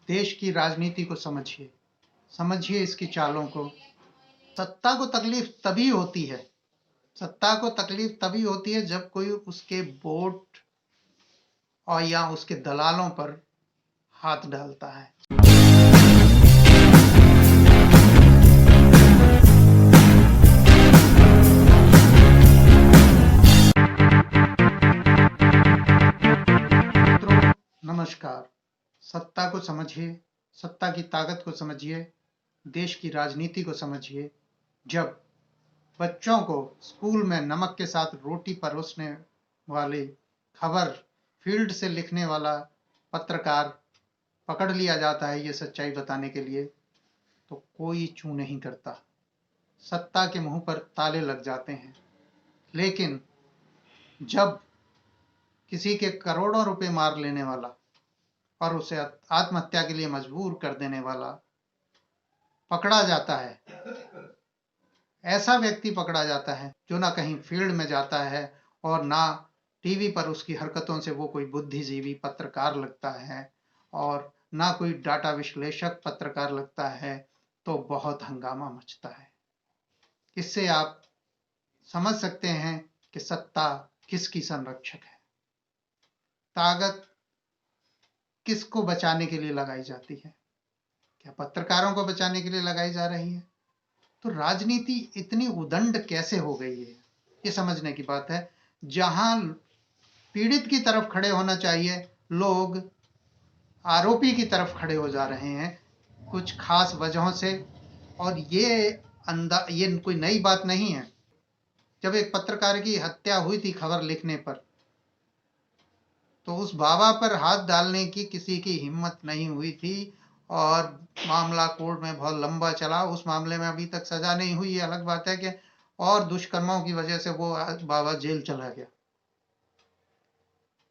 देश की राजनीति को समझिए, समझिए इसकी चालों को। सत्ता को तकलीफ तभी होती है, सत्ता को तकलीफ तभी होती है जब कोई उसके वोट और या उसके दलालों पर हाथ डालता है। मित्रों नमस्कार। सत्ता को समझिए, सत्ता की ताकत को समझिए, देश की राजनीति को समझिए। जब बच्चों को स्कूल में नमक के साथ रोटी परोसने वाली खबर फील्ड से लिखने वाला पत्रकार पकड़ लिया जाता है ये सच्चाई बताने के लिए, तो कोई चू नहीं करता, सत्ता के मुंह पर ताले लग जाते हैं। लेकिन जब किसी के करोड़ों रुपए मार लेने वाला और उसे आत्महत्या के लिए मजबूर कर देने वाला पकड़ा जाता है, ऐसा व्यक्ति पकड़ा जाता है जो ना कहीं फील्ड में जाता है और ना टीवी पर उसकी हरकतों से वो कोई बुद्धिजीवी पत्रकार लगता है और ना कोई डाटा विश्लेषक पत्रकार लगता है, तो बहुत हंगामा मचता है। इससे आप समझ सकते हैं कि सत्ता किसकी संरक्षक है, ताकत किसको बचाने के लिए लगाई जाती है। क्या पत्रकारों को बचाने के लिए लगाई जा रही है? तो राजनीति इतनी उदंड कैसे हो गई है, ये समझने की बात है। जहां पीड़ित की तरफ खड़े होना चाहिए, लोग आरोपी की तरफ खड़े हो जा रहे हैं कुछ खास वजहों से। और ये कोई नई बात नहीं है। जब एक पत्रकार की हत्या हुई थी खबर लिखने पर, तो उस बाबा पर हाथ डालने की किसी की हिम्मत नहीं हुई थी और मामला कोर्ट में बहुत लंबा चला। उस मामले में अभी तक सजा नहीं हुई, ये अलग बात है कि और दुष्कर्मों की वजह से वो बाबा जेल चला गया।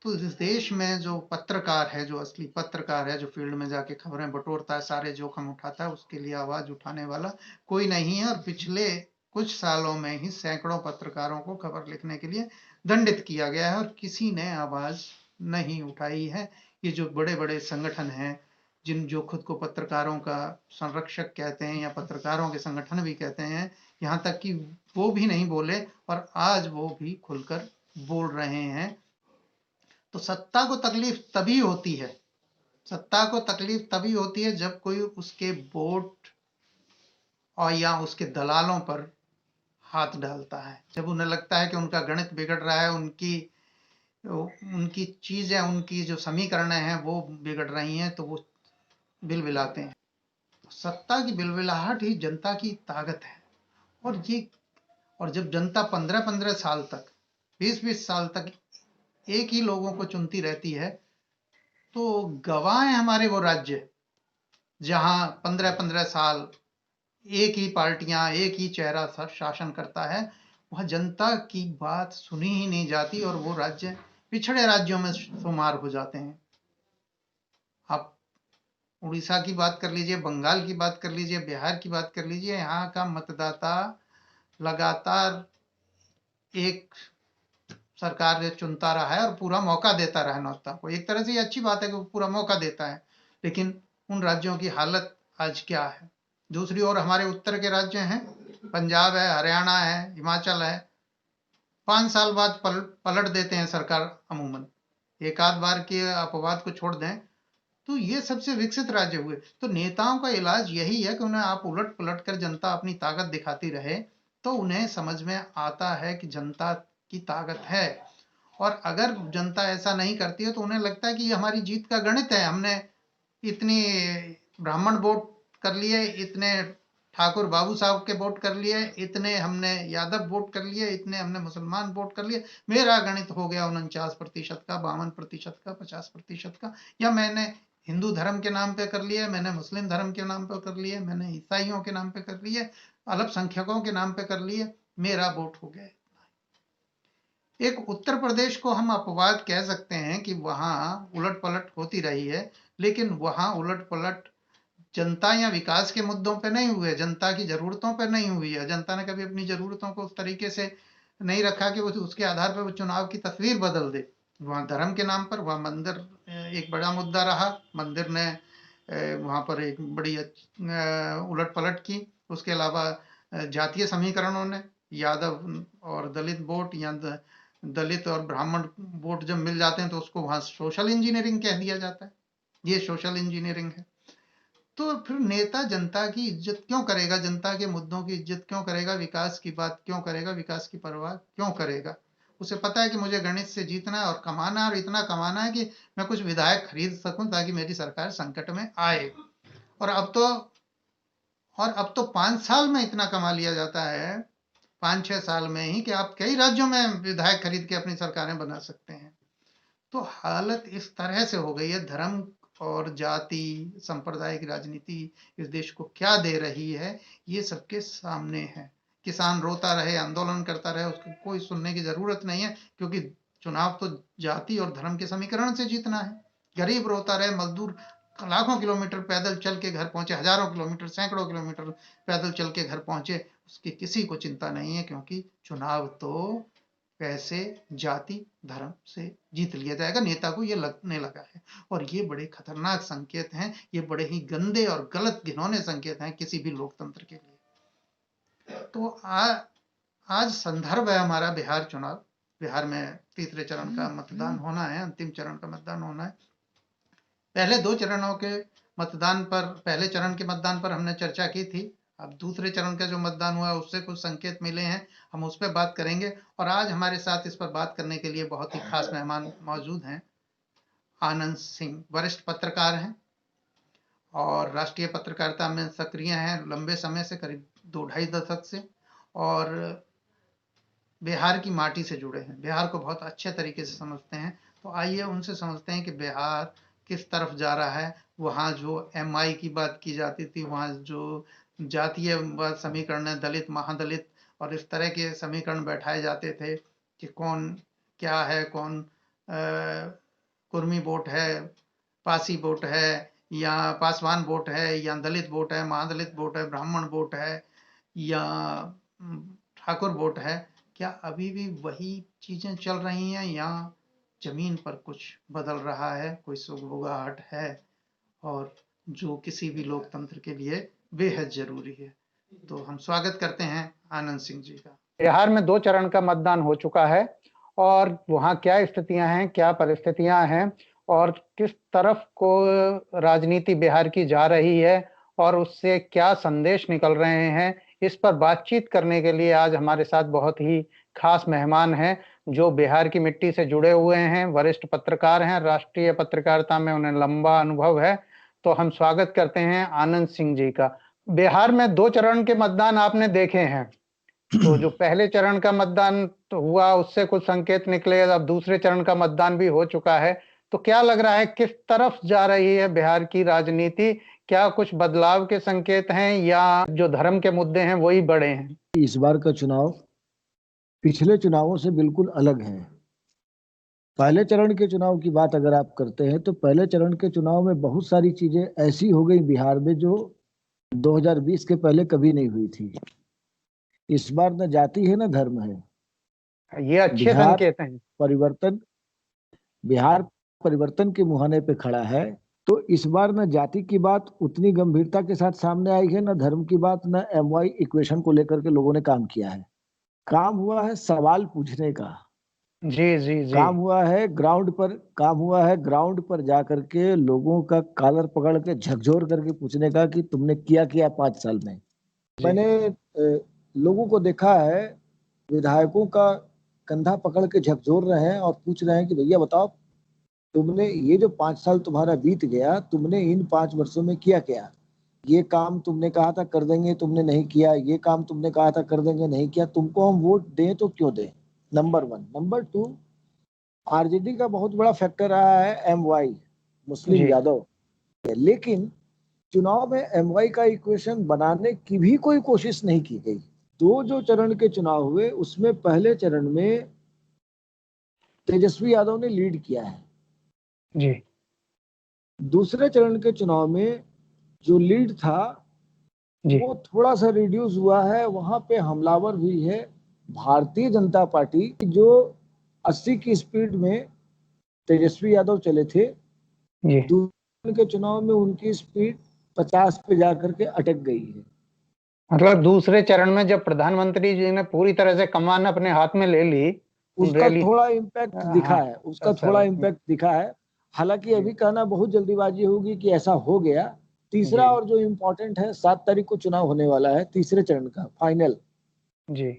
तो इस देश में जो पत्रकार है, जो असली पत्रकार है, जो फील्ड में जाके खबरें बटोरता है, सारे जोखिम उठाता है, उसके लिए आवाज उठाने वाला कोई नहीं है। और पिछले कुछ सालों में ही सैकड़ों पत्रकारों को खबर लिखने के लिए दंडित किया गया है और किसी ने आवाज नहीं उठाई है। ये जो बड़े बड़े संगठन हैं, जो खुद को पत्रकारों का संरक्षक कहते हैं या पत्रकारों के संगठन भी कहते हैं, यहाँ तक कि वो भी नहीं बोले और आज वो भी खुलकर बोल रहे हैं। तो सत्ता को तकलीफ तभी होती है, सत्ता को तकलीफ तभी होती है जब कोई उसके वोट और या उसके दलालों पर हाथ डालता है। जब उन्हें लगता है कि उनका गणित बिगड़ रहा है, उनकी चीजें, उनकी जो समीकरणें हैं वो बिगड़ रही हैं, तो वो बिलबिलाते हैं। तो सत्ता की बिलबिलाहट ही जनता की ताकत है। और जब जनता 15-15 साल तक, 20-20 साल तक एक ही लोगों को चुनती रहती है, तो गवाह है हमारे वो राज्य जहां 15-15 साल एक ही पार्टियां, एक ही चेहरा शासन करता है। वहां जनता की बात सुनी ही नहीं जाती और वो राज्य पिछड़े राज्यों में शुमार हो जाते हैं। आप उड़ीसा की बात कर लीजिए, बंगाल की बात कर लीजिए, बिहार की बात कर लीजिए, यहाँ का मतदाता लगातार एक सरकार ने चुनता रहा है और पूरा मौका देता रहा नौता को। एक तरह से ये अच्छी बात है कि वो पूरा मौका देता है, लेकिन उन राज्यों की हालत आज क्या है। दूसरी ओर हमारे उत्तर के राज्य हैं, पंजाब है, हरियाणा है, हिमाचल है, 5 साल बाद पलट देते हैं सरकार अमूमन। एक आध बार के अपवाद को छोड़ दें तो ये सबसे विकसित राज्य हुए। तो नेताओं का इलाज यही है कि उन्हें आप उलट पलट कर जनता अपनी ताकत दिखाती रहे, तो उन्हें समझ में आता है कि जनता की ताकत है। और अगर जनता ऐसा नहीं करती है तो उन्हें लगता है कि ये हमारी जीत का गणित है। हमने इतनी ब्राह्मण वोट कर लिए, इतने ठाकुर बाबू साहब के वोट कर लिए, इतने हमने यादव वोट कर लिए, इतने हमने मुसलमान वोट कर लिए, मेरा गणित हो गया 49% का, 52% का, 50% का। या मैंने हिंदू धर्म के नाम पे कर लिए, मैंने मुस्लिम धर्म के नाम पे कर लिए, मैंने ईसाइयों के नाम पे कर लिए, अल्पसंख्यकों के नाम पे कर लिए, मेरा वोट हो गया। एक उत्तर प्रदेश को हम अपवाद कह सकते हैं कि वहां उलट पलट होती रही है, लेकिन वहां उलट पलट जनता या विकास के मुद्दों पे नहीं हुए, जनता की जरूरतों पे नहीं हुई है। जनता ने कभी अपनी जरूरतों को उस तरीके से नहीं रखा कि उसके आधार पर वो चुनाव की तस्वीर बदल दे। वहां धर्म के नाम पर वहां मंदिर एक बड़ा मुद्दा रहा। मंदिर ने वहाँ पर एक बड़ी उलट पलट की। उसके अलावा जातीय समीकरणों ने, यादव और दलित वोट या दलित और ब्राह्मण वोट जब मिल जाते हैं तो उसको वहाँ सोशल इंजीनियरिंग कह दिया जाता है। ये सोशल इंजीनियरिंग है। तो फिर नेता जनता की इज्जत क्यों करेगा, जनता के मुद्दों की इज्जत क्यों करेगा, विकास की बात क्यों करेगा, विकास की परवाह क्यों करेगा? उसे पता है कि मुझे गणित से जीतना है और कमाना है, और इतना कमाना है कि मैं कुछ विधायक खरीद सकूं ताकि मेरी सरकार संकट में आए। और अब तो 5 साल में इतना कमा लिया जाता है, 5-6 साल में ही, कि आप कई राज्यों में विधायक खरीद के अपनी सरकारें बना सकते हैं। तो हालत इस तरह से हो गई है। धर्म और जाति संप्रदाय की राजनीति इस देश को क्या दे रही है, ये सबके सामने है। किसान रोता रहे, आंदोलन करता रहे, उसको कोई सुनने की जरूरत नहीं है, क्योंकि चुनाव तो जाति और धर्म के समीकरण से जीतना है। गरीब रोता रहे, मजदूर लाखों किलोमीटर पैदल चल के घर पहुंचे, हजारों किलोमीटर, सैकड़ों किलोमीटर पैदल चल के घर पहुंचे, उसकी किसी को चिंता नहीं है, क्योंकि चुनाव तो पैसे, जाति, धर्म से जीत लिया जाएगा। नेता को ये लगने लगा है, और ये बड़े खतरनाक संकेत हैं, ये बड़े ही गंदे और गलत घिनौने संकेत हैं किसी भी लोकतंत्र के लिए। तो आज संदर्भ है हमारा बिहार चुनाव। बिहार में तीसरे चरण का मतदान होना है, अंतिम चरण का मतदान होना है। पहले 2 चरणों के मतदान पर, पहले चरण के मतदान पर हमने चर्चा की थी। अब दूसरे चरण का जो मतदान हुआ उससे कुछ संकेत मिले हैं, हम उस पर बात करेंगे। और आज हमारे साथ इस पर बात करने के लिए बहुत ही खास मेहमान मौजूद हैं। आनंद सिंह वरिष्ठ पत्रकार हैं और राष्ट्रीय पत्रकारिता में सक्रिय हैं लंबे समय से, करीब 2-2.5 दशक से, और बिहार की माटी से जुड़े हैं, बिहार को बहुत अच्छे तरीके से समझते हैं। तो आइए उनसे समझते हैं कि बिहार किस तरफ जा रहा है। वहाँ जो MI की बात की जाती थी, वहाँ जो जातीय समीकरण है, दलित, महादलित और इस तरह के समीकरण बैठाए जाते थे कि कौन क्या है, कौन कुर्मी वोट है, पासी वोट है, या पासवान वोट है, या दलित वोट है, महादलित वोट है, ब्राह्मण वोट है, या ठाकुर वोट है। क्या अभी भी वही चीजें चल रही हैं, या जमीन पर कुछ बदल रहा है, कोई सुगबुगाहट है, और जो किसी भी लोकतंत्र के लिए बेहद जरूरी है? तो हम स्वागत करते हैं आनंद सिंह जी का। बिहार में 2 चरण का मतदान हो चुका है, और वहाँ क्या स्थितियां हैं, क्या परिस्थितियां हैं, और किस तरफ को राजनीति बिहार की जा रही है, और उससे क्या संदेश निकल रहे हैं, इस पर बातचीत करने के लिए आज हमारे साथ बहुत ही खास मेहमान हैं, जो बिहार की मिट्टी से जुड़े हुए हैं, वरिष्ठ पत्रकार हैं, राष्ट्रीय पत्रकारिता में उन्हें लंबा अनुभव है। तो हम स्वागत करते हैं आनंद सिंह जी का। बिहार में 2 चरण के मतदान आपने देखे हैं, तो जो पहले चरण का मतदान तो हुआ उससे कुछ संकेत निकले, अब दूसरे चरण का मतदान भी हो चुका है, तो क्या लग रहा है किस तरफ जा रही है बिहार की राजनीति? क्या कुछ बदलाव के संकेत हैं, या जो धर्म के मुद्दे हैं वही बड़े हैं? इस बार का चुनाव पिछले चुनावों से बिल्कुल अलग है। पहले चरण के चुनाव की बात अगर आप करते हैं तो पहले चरण के चुनाव में बहुत सारी चीजें ऐसी हो गई बिहार में जो 2020 के पहले कभी नहीं हुई थी। इस बार न जाति है न धर्म है। ये अच्छे संकेत हैं। बिहार परिवर्तन के मुहाने पे खड़ा है। तो इस बार न जाति की बात उतनी गंभीरता के साथ सामने आई है, न धर्म की बात, न MY इक्वेशन को लेकर के लोगों ने काम किया है। काम हुआ है सवाल पूछने का। जी जी जी। काम हुआ है ग्राउंड पर जाकर के लोगों का कॉलर पकड़ के झकझोर करके पूछने का कि तुमने किया 5 साल में। मैंने लोगों को देखा है, विधायकों का कंधा पकड़ के झकझोर रहे हैं और पूछ रहे हैं कि भैया बताओ, तुमने ये जो 5 साल तुम्हारा बीत गया, तुमने इन 5 वर्षों में किया क्या? ये काम तुमने कहा था कर देंगे, तुमने नहीं किया। ये काम तुमने कहा था कर देंगे, नहीं किया। तुमको हम वोट दें तो क्यों दें? नंबर 1। नंबर 2, RJD का बहुत बड़ा फैक्टर रहा है MY, मुस्लिम यादव। लेकिन चुनाव में MY का इक्वेशन बनाने की भी कोई कोशिश नहीं की गई। 2 जो चरण के चुनाव हुए उसमें पहले चरण में तेजस्वी यादव ने लीड किया है जी। दूसरे चरण के चुनाव में जो लीड था जी। वो थोड़ा सा रिड्यूस हुआ है। वहां पे हमलावर हुई है भारतीय जनता पार्टी, जो 80 की स्पीड में तेजस्वी यादव चले थे। के चुनाव में उनकी स्पीड 50 पे जाकर के अटक गई है। मतलब दूसरे चरण में जब प्रधानमंत्री जी ने पूरी तरह से कमान अपने हाथ में ले ली, उसका थोड़ा इम्पैक्ट दिखा है, उसका थोड़ा इम्पैक्ट दिखा है। हालांकि अभी कहना बहुत जल्दीबाजी होगी कि ऐसा हो गया। तीसरा और जो इम्पोर्टेंट है, 7 तारीख को चुनाव होने वाला है, तीसरे चरण का फाइनल जी,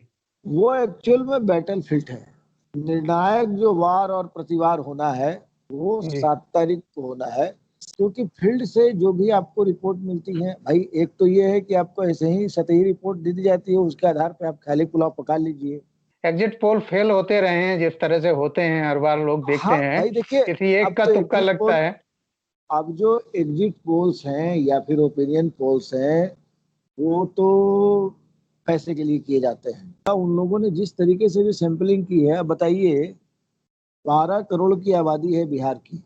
वो एक्चुअल में बैटल फील्ड है। निर्णायक जो वार और प्रतिवार होना है वो 7 तारीख को होना है। क्योंकि फील्ड से जो भी आपको रिपोर्ट मिलती है भाई, एक तो ये है कि आपको ऐसे ही सतही रिपोर्ट दे दी जाती है, उसके आधार पे आप खाली पुलाव पका लीजिए। एग्जिट पोल फेल होते रहे हैं जिस तरह से होते हैं, हर बार लोग देखते हाँ हैं, भाई देखिए, किसी एक अब का तो तुक्का एग्जिट लगता पोल, है। अब जो एग्जिट पोल्स हैं या फिर ओपिनियन पोल्स हैं वो तो पैसे के लिए किए जाते हैं। उन लोगों ने जिस तरीके से भी सैंपलिंग की है, अब बताइए 12 करोड़ की आबादी है बिहार की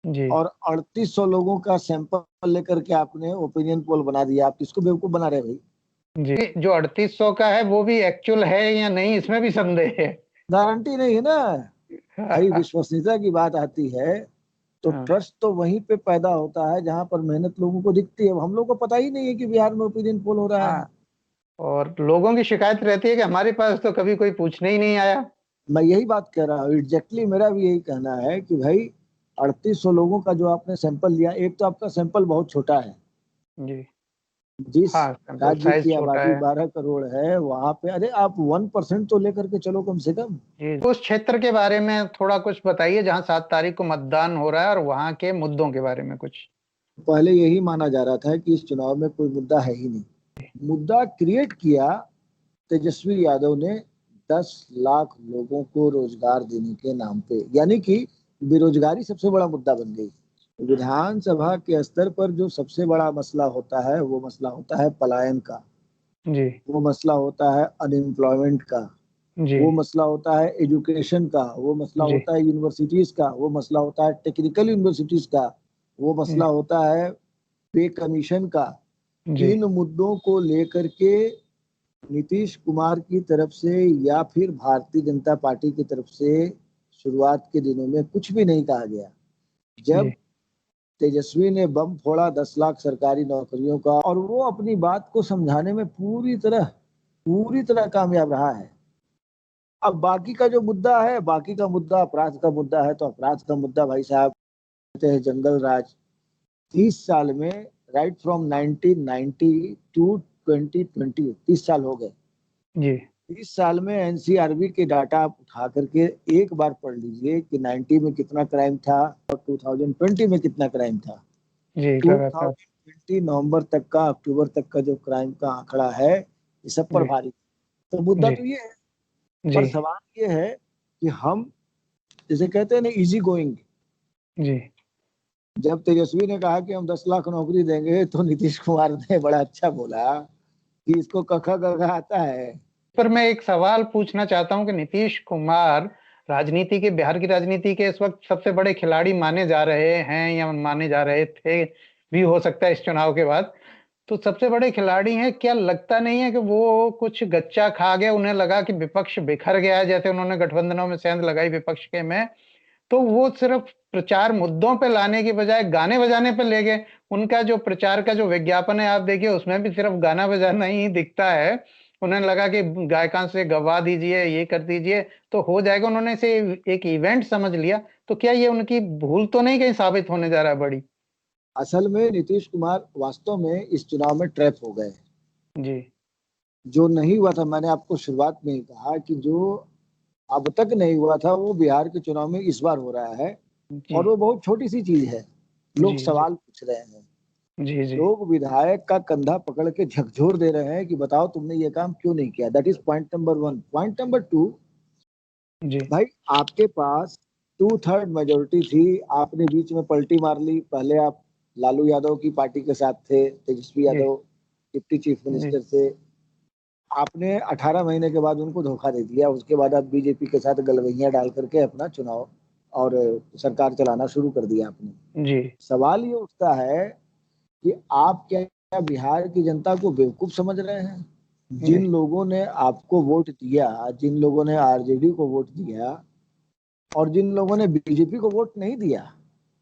जी और 3800 लोगों का सैंपल लेकर के आपने ओपिनियन पोल बना दिया। आप किसको बेवकूफ बना रहे भाई? जी, जो 3800 का है वो भी एक्चुअल है या नहीं, इसमें भी संदेह है। गारंटी नहीं है ना भाई। विश्वसनीयता की बात आती है तो हाँ, ट्रस्ट तो वहीं पे पैदा होता है जहां पर मेहनत लोगों को दिखती है। हम लोग को पता ही नहीं है कि बिहार में ओपिनियन पोल हो रहा है। हाँ, और लोगों की शिकायत रहती है कि हमारे पास तो कभी कोई पूछने ही नहीं आया। मैं यही बात कह रहा हूँ, एग्जैक्टली मेरा भी यही कहना है कि भाई 3800 लोगों का जो आपने सैंपल लिया, एक तो आपका सैंपल बहुत छोटा है। जी, जिस हाँ, सैंपल राज्य साइज की छोटा आबादी है। 12 करोड़ है वहां पे अरे आप 1% तो लेकर के चलो कम से कम। जी, उस क्षेत्र के बारे में थोड़ा कुछ बताइए जहाँ 7 तारीख को मतदान हो रहा है, और वहाँ के मुद्दों के बारे में कुछ। पहले यही माना जा रहा था कि इस चुनाव में कोई मुद्दा है ही नहीं। मुद्दा क्रिएट किया तेजस्वी यादव ने 10 लाख लोगों को रोजगार देने के नाम पे, यानी कि बेरोजगारी सबसे बड़ा मुद्दा बन गई। विधानसभा के स्तर पर जो सबसे बड़ा मसला होता है वो मसला होता है पलायन का, जी वो मसला होता है अनएम्प्लॉयमेंट का, जी वो मसला होता है एजुकेशन का, वो मसला जी होता है यूनिवर्सिटीज का, वो मसला होता है टेक्निकल यूनिवर्सिटीज का, वो मसला होता है पे कमीशन का। जी इन मुद्दों को लेकर के नीतीश कुमार की तरफ से या फिर भारतीय जनता पार्टी की तरफ से शुरुआत के दिनों में कुछ भी नहीं कहा गया। जब जी तेजस्वी ने बम फोड़ा 10 लाख सरकारी नौकरियों का, और वो अपनी बात को समझाने में पूरी तरह कामयाब रहा है। अब बाकी का जो मुद्दा है, बाकी का मुद्दा अपराध का मुद्दा है, तो अपराध का मुद्दा भाई साहब कहते हैं जंगल राज। 30 साल में, राइट फ्रॉम 1990 टू 2020, 30 साल हो गए। जी 30 साल में एनसीआरबी के डाटा आप उठा करके एक बार पढ़ लीजिए कि 90 में कितना क्राइम था और 2020 में कितना क्राइम था। जी लगातार। 2020 नवंबर तक का, अक्टूबर तक का जो क्राइम का आंकड़ा है, ये सब पर जी भारी। तो मुद्दा जी तो ये है, जी पर सवाल ये है कि हम जैसे कहते हैं ना इजी गोइंग। जी जब तेजस्वी ने कहा कि हम 10 लाख नौकरी देंगे तो नीतीश कुमार ने बड़ा अच्छा बोला कि इसको कखा कखा आता है। पर मैं एक सवाल पूछना चाहता हूं कि नीतीश कुमार राजनीति के, बिहार की राजनीति के इस वक्त सबसे बड़े खिलाड़ी माने जा रहे हैं या माने जा रहे थे, भी हो सकता है इस चुनाव के बाद। तो सबसे बड़े खिलाड़ी हैं, क्या लगता नहीं है कि वो कुछ गच्चा खा गया, उन्हें लगा कि विपक्ष बिखर गया है, जैसे उन्होंने गठबंधनों में सेंध लगाई विपक्ष के में, तो वो सिर्फ प्रचार मुद्दों पे लाने की बजाय गाने बजाने पे ले गए। उनका जो प्रचार का जो विज्ञापन है आप देखिए, उसमें भी सिर्फ गाना बजाना ही दिखता है। उन्हें लगा कि गायकान से गवा दीजिए, ये कर दीजिए तो हो जाएगा, उन्होंने इसे एक इवेंट समझ लिया। तो क्या ये उनकी भूल तो नहीं कहीं साबित होने जा रहा है बड़ी? असल में नीतीश कुमार वास्तव में इस चुनाव में ट्रैप हो गए। जी जो नहीं हुआ था, मैंने आपको शुरुआत में ही कहा कि जो अब तक नहीं हुआ था वो बिहार के चुनाव में इस बार हो रहा है। जी और वो बहुत छोटी सी चीज है। लोग जी जी सवाल पूछ रहे हैं, जी जी लोग विधायक का कंधा पकड़ के झकझोर दे रहे हैं कि बताओ तुमने ये काम क्यों नहीं किया। That is point number 1। Point number 2, जी भाई आपके पास 2/3 मेजोरिटी थी, आपने बीच में पलटी मार ली। पहले आप लालू यादव की पार्टी के साथ थे, तेजस्वी जी यादव डिप्टी चीफ जी मिनिस्टर थे। आपने 18 महीने के बाद उनको धोखा दे दिया। उसके बाद आप बीजेपी के साथ गलवैया डाल करके अपना चुनाव और सरकार चलाना शुरू कर दिया आपने। जी सवाल ये उठता है कि आप क्या बिहार की जनता को बेवकूफ समझ रहे हैं? जी जिन लोगों ने आपको वोट दिया, जिन लोगों ने आरजेडी को वोट दिया और जिन लोगों ने बीजेपी को वोट नहीं दिया,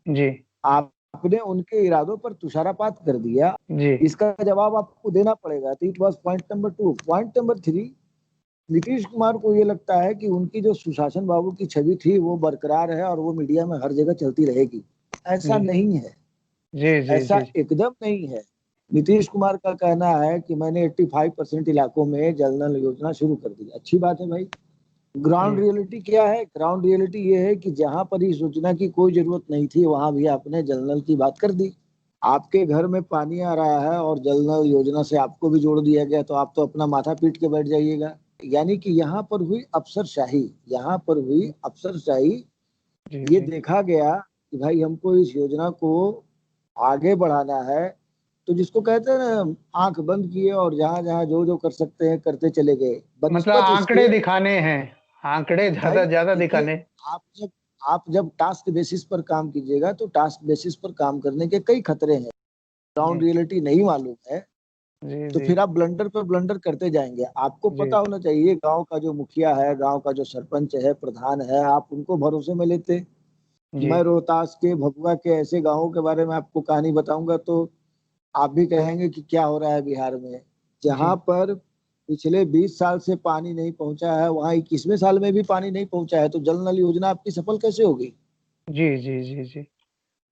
जी आप आपने उनके इरादों पर तुषारापात कर दिया, जी इसका जवाब आपको देना पड़ेगा। तो it was point number 2। Point number 3, Nitish Kumar को ये लगता है कि उनकी जो सुशासन बाबू की छवि थी वो बरकरार है और वो मीडिया में हर जगह चलती रहेगी। ऐसा जी नहीं है, जी जी ऐसा जी एकदम नहीं है। नीतीश कुमार का कहना है कि मैंने 85% इलाकों में जल नल योजना शुरू कर दी। अच्छी बात है भाई। ग्राउंड जी रियलिटी क्या है? ग्राउंड रियलिटी ये है कि जहां पर इस योजना की कोई जरूरत नहीं थी वहां भी आपने जल नल की बात कर दी। आपके घर में पानी आ रहा है और जल नल योजना से आपको भी जोड़ दिया गया, तो आप तो अपना माथा पीट के बैठ जाइएगा। यानी कि यहाँ पर हुई अफसरशाही, यहाँ पर हुई अफसरशाही। जी ये जी देखा गया कि भाई हमको इस योजना को आगे बढ़ाना है, तो जिसको कहते हैं ना, आंख बंद किए और जहां जहां जो जो कर सकते हैं करते चले गए, मतलब बनिस्बत आंकड़े इसके। दिखाने हैं, आंकड़े भाई ज्यादा ज्यादा देखिए, दिखाने। आप जब आप जब टास्क बेसिस पर काम कीजिएगा तो टास्क बेसिस पर काम करने के कई खतरे हैं। ग्राउंड जी रियलिटी नहीं मालूम है जी तो जी फिर आप ब्लंडर पर ब्लंडर करते जाएंगे। आपको जी पता होना चाहिए, गांव का जो मुखिया है, गांव का जो सरपंच है, प्रधान है, आप उनको भरोसे में लेते। जी मैं रोहतास के, भभुआ के ऐसे गांवों के बारे में आपको कहानी बताऊंगा तो आप भी कहेंगे कि क्या हो रहा है बिहार में। जी जहां पर पिछले 20 साल से पानी नहीं पहुंचा है, वहां 21वें साल में भी पानी नहीं पहुंचा है, तो जल नल योजना आपकी सफल कैसे होगी? जी जी जी जी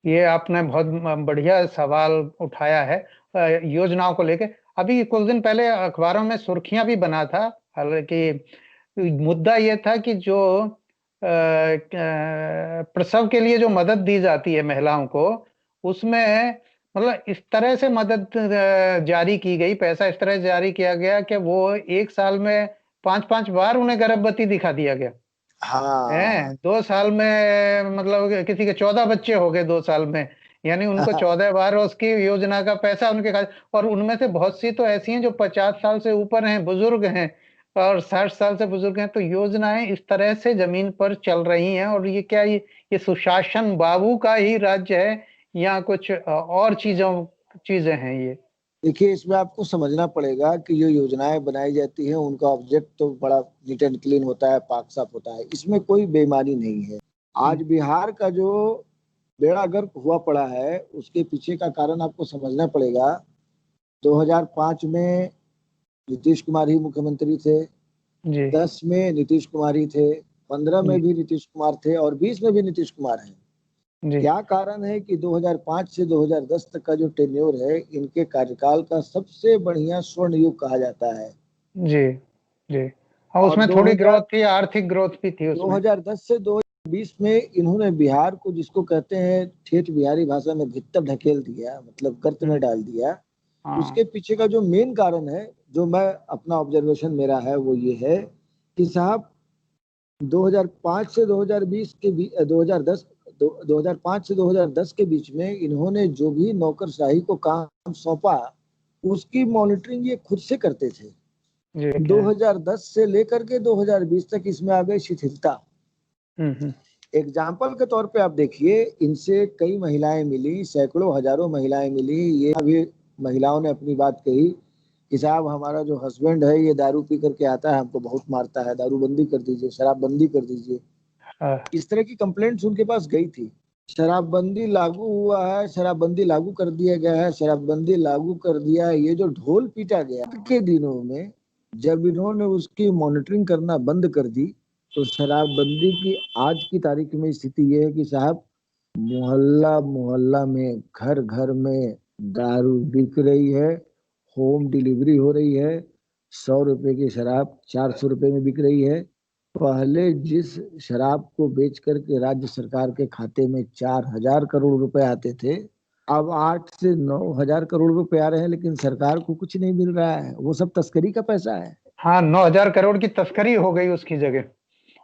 ये आपने बहुत बढ़िया सवाल उठाया है। योजनाओं को लेके अभी कुछ दिन पहले अखबारों में सुर्खियां भी बना था। हालांकि मुद्दा ये था कि जो प्रसव के लिए जो मदद दी जाती है महिलाओं को, उसमें मतलब इस तरह से मदद जारी की गई, पैसा इस तरह जारी किया गया कि वो एक साल में 5-5 बार उन्हें गर्भवती दिखा दिया गया हाँ। है। 2 साल में मतलब किसी के 14 बच्चे हो गए 2 साल में। यानी उनको 14 बार उसकी योजना का पैसा उनके खाते। और उनमें से बहुत सी तो ऐसी हैं जो 50 साल से ऊपर हैं, बुजुर्ग हैं, और 60 साल से बुजुर्ग हैं। तो योजनाएं इस तरह से जमीन पर चल रही हैं। और ये क्या, ये सुशासन बाबू का ही राज्य है या कुछ और चीजें हैं ये? देखिए, इसमें आपको समझना पड़ेगा कि जो योजनाएं बनाई जाती हैं उनका ऑब्जेक्ट तो बड़ा नीट एंड क्लीन होता है, पाक साफ होता है, इसमें कोई बेईमानी नहीं है। आज बिहार का जो बेड़ा गर्क हुआ पड़ा है उसके पीछे का कारण आपको समझना पड़ेगा। 2005 में नीतीश कुमार ही मुख्यमंत्री थे, जी 10 में नीतीश कुमार ही थे, 15 में जी भी नीतीश कुमार थे और 20 में भी नीतीश कुमार हैं। जी क्या कारण है कि 2005 से 2010 तक का जो टेन्योर है, इनके कार्यकाल का सबसे बढ़िया स्वर्ण युग कहा जाता है। जी जी और और उसमें थोड़ी ग्रोथ थी, आर्थिक ग्रोथ भी थी उसमें। 2010 से 2020 में इन्होंने बिहार को, जिसको कहते हैं ठेठ बिहारी भाषा में, भित्तर ढकेल दिया, मतलब गर्त में डाल दिया। हाँ उसके पीछे का जो मेन कारण है, जो मैं अपना ऑब्जर्वेशन मेरा है, वो ये है कि साहब 2005 से 2020 के बीच, 2005 से 2010 के बीच में इन्होंने जो भी नौकरशाही को काम सौंपा, उसकी मॉनिटरिंग ये खुद से करते थे। जी क्या है? 2010 से लेकर के 2020 तक इसमें आ गई शिथिलता। हम्म। एग्जाम्पल के तौर पे आप देखिए, इनसे कई महिलाएं मिली, सैकड़ों हजारों महिलाएं मिली। ये अभी महिलाओं ने अपनी बात कही कि साहब हमारा जो हस्बैंड है ये दारू पी करके आता है, हमको बहुत मारता है, दारू बंदी कर दीजिए, शराब बंदी कर दीजिए। हाँ, इस तरह की कंप्लेंट्स उनके पास गई थी। शराबबंदी लागू हुआ है, शराबबंदी लागू कर दिया गया है, शराबबंदी लागू कर दिया है, ये जो ढोल पीटा गया के दिनों में, जब इन्होंने उसकी मॉनिटरिंग करना बंद कर दी, तो शराबबंदी की आज की तारीख में स्थिति ये है कि साहब मोहल्ला मोहल्ला में, घर घर में दारू बिक रही है, होम डिलीवरी हो रही है, 100 रुपए की शराब 400 रुपए में बिक रही है। पहले जिस शराब को बेच करके राज्य सरकार के खाते में 4,000 करोड़ रुपए आते थे, अब 8 से 9 हजार करोड़ रुपए आ रहे हैं, लेकिन सरकार को कुछ नहीं मिल रहा है। वो सब तस्करी का पैसा है। हाँ, 9,000 करोड़ की तस्करी हो गई उसकी जगह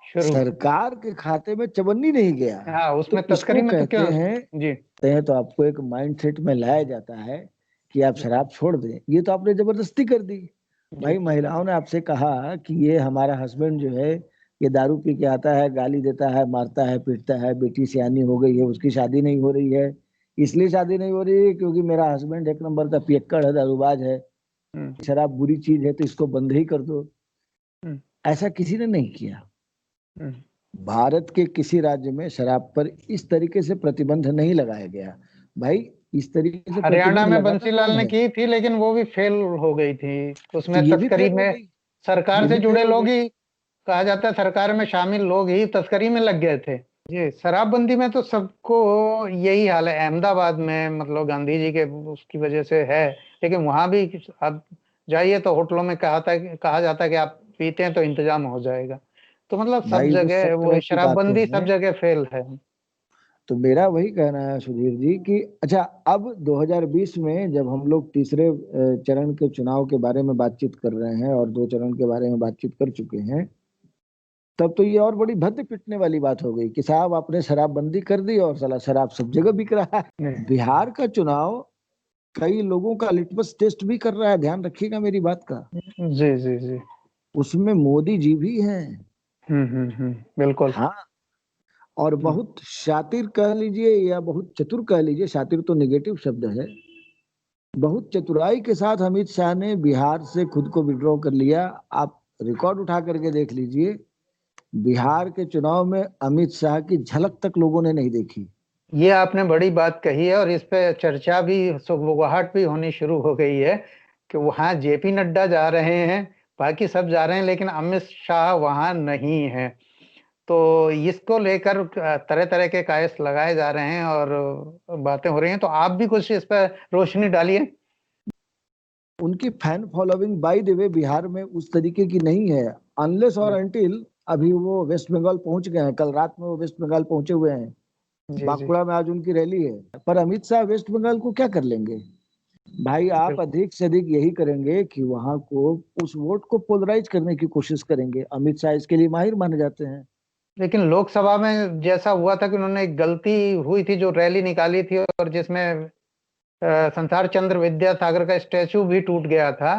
शुरू। सरकार के खाते में चवन्नी नहीं गया। हाँ, उसमें तो तस्करी इसको में तो कहते क्या। हैं, जी तो आपको एक माइंडसेट में लाया जाता है कि आप शराब छोड़ दें। ये तो आपने जबरदस्ती कर दी। जी भाई महिलाओं ने आपसे कहा कि ये हमारा हस्बैंड जो है ये दारू पी के आता है, गाली देता है, मारता है, पीटता है, बेटी सियानी हो गई है, उसकी शादी नहीं हो रही है। इसलिए शादी नहीं हो रही है क्योंकि मेरा हस्बैंड एक नंबर का पियक्कड़ है, दारूबाज है, हम्म शराब बुरी चीज है, तो इसको बंद ही कर दो। हम्म ऐसा किसी ने नहीं किया। हम्म भारत के किसी राज्य में शराब पर इस तरीके से प्रतिबंध नहीं लगाया गया। भाई इस तरीके से हरियाणा प्रतिबंध में लगाता बंसीलाल कौन ने है? की थी, लेकिन वो भी फेल हो गई थी। तो उसमें ये भी तस्करी फेल हो में गई, सरकार ये से भी जुड़े फेल हो लोग गई। ही, कहा जाता है सरकार में शामिल लोग ही तस्करी में लग गए थे। जी, शराबबंदी में तो सबको यही हाल है। अहमदाबाद में मतलब गांधी जी के उसकी वजह से है, लेकिन वहां भी आप जाइए तो होटलों में कहा जाता है कि आप पीते हैं तो इंतजाम हो जाएगा। तो मतलब सब भाई वो जगह सब वो तरह की बातें शराबबंदी सब हैं। जगह फेल है। तो मेरा वही कहना है सुधीर जी कि अच्छा, अब 2020 में जब हम लोग तीसरे चरण के चुनाव के बारे में बातचीत कर रहे हैं और 2 चरण के बारे में बातचीत कर चुके हैं, तब तो ये और बड़ी भद्द पिटने वाली बात हो गई कि साहब आपने शराबबंदी कर दी और साला शराब सब जगह बिक रहा है। बिहार का चुनाव कई लोगों का लिटमस टेस्ट भी कर रहा है, ध्यान रखिएगा मेरी बात का। जी जी जी। उसमें मोदी जी भी हैं। बिल्कुल। हाँ, और बहुत शातिर कह लीजिए या बहुत चतुर कह लीजिए, शातिर तो नेगेटिव शब्द है, बहुत चतुराई के साथ अमित शाह ने बिहार से खुद को विड्रॉ कर लिया। आप रिकॉर्ड उठा करके देख लीजिए, बिहार के चुनाव में अमित शाह की झलक तक लोगों ने नहीं देखी। ये आपने बड़ी बात कही है, और इस पे चर्चा भी, सुगबुगाहट भी होनी शुरू हो गई है कि वहां जेपी नड्डा जा रहे हैं, बाकी सब जा रहे हैं, लेकिन अमित शाह वहां नहीं है। तो इसको लेकर तरह तरह के कयास लगाए जा रहे हैं और बातें हो रही हैं। तो आप भी कुछ इस पर रोशनी डालिए। उनकी fan following by the way Bihar में उस तरीके की नहीं है, अनलेस और अनटिल अभी वो वेस्ट बंगाल पहुंच गए हैं। कल रात में वो वेस्ट बंगाल पहुंचे हुए हैं, जी जी। बांकुड़ा में आज उनकी रैली है। पर अमित शाह वेस्ट बंगाल को क्या कर लेंगे? भाई आप बिल्कुल। अधिक से अधिक यही करेंगे कि वहां को, उस वोट को पोलराइज करने की कोशिश करेंगे। अमित शाह इसके लिए माहिर माने जाते हैं। लेकिन लोकसभा में जैसा हुआ था कि उन्होंने एक गलती हुई थी, जो रैली निकाली थी और जिसमें संसार चंद्र विद्यासागर का स्टैचू भी टूट गया था,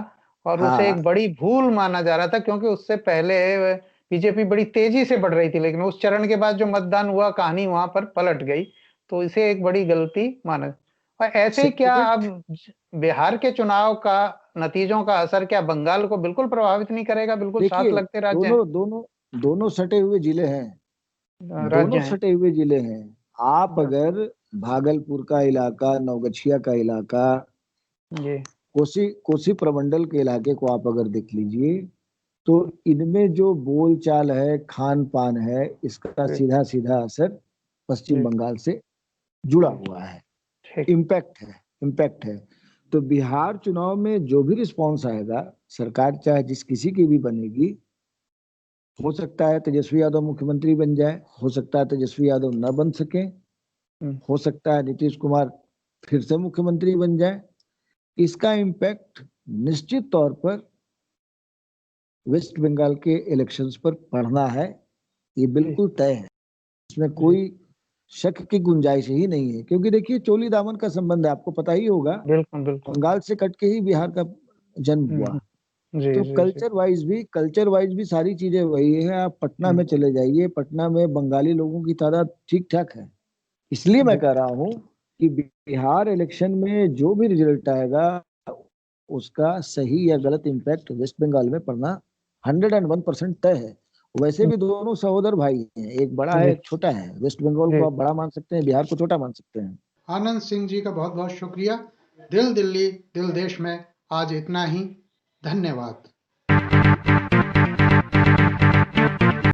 और उसे हाँ, एक बड़ी भूल माना जा रहा था, क्योंकि उससे पहले बीजेपी बड़ी तेजी से बढ़ रही थी, लेकिन उस चरण के बाद जो मतदान हुआ, कहानी वहां पर पलट गई। तो इसे एक बड़ी गलती माना। और ऐसे ही क्या अब सेक्रेट, बिहार के चुनाव का नतीजों का असर क्या बंगाल को बिल्कुल प्रभावित नहीं करेगा? बिल्कुल साथ देखिए लगते राज्य हैं। दोनों दोनों दोनों सटे हुए जिले हैं, राज्य दोनों हैं। सटे हुए जिले हैं। आप अगर भागलपुर का इलाका, नवगछिया का इलाका, जी कोसी कोसी प्रमंडल के इलाके को आप अगर देख लीजिए, तो इनमें जो बोलचाल है, खान पान है, इसका जी सीधा सीधा असर पश्चिम जी बंगाल से जुड़ा जी। हुआ है। ठीक। इम्पैक्ट है। तो बिहार चुनाव में जो भी रिस्पॉन्स आएगा, सरकार चाहे जिस किसी की भी बनेगी, हो सकता है तेजस्वी यादव मुख्यमंत्री बन जाए, हो सकता है तेजस्वी यादव न बन सके, हम्म, हो सकता है नीतीश कुमार फिर से मुख्यमंत्री बन जाए। इसका इम्पैक्ट निश्चित तौर पर वेस्ट बंगाल के इलेक्शंस पर पड़ना है, ये जी बिल्कुल तय है। इसमें जी। कोई शक की गुंजाइश ही नहीं है, क्योंकि देखिए चोली दामन का संबंध है, आपको पता ही होगा। बिल्कुल बिल्कुल। बंगाल से कट के ही बिहार का जन्म हुआ। हम्म, जी तो जी जी। कल्चर वाइज भी सारी चीजें वही है। आप पटना हम्म, में चले जाइए, पटना में बंगाली लोगों की तादाद ठीक ठाक है। इसलिए मैं जी कह रहा हूँ कि बिहार इलेक्शन में जो भी रिजल्ट आएगा, उसका सही या गलत इम्पैक्ट वेस्ट बंगाल में पड़ना 101% तय है। वैसे भी दोनों सहोदर भाई हैं, एक बड़ा है जी एक छोटा है। वेस्ट बंगाल को जी। आप बड़ा मान सकते हैं, बिहार को छोटा मान सकते हैं। आनंद सिंह जी का बहुत बहुत शुक्रिया। दिल दिल्ली दिल देश में आज इतना ही। धन्यवाद।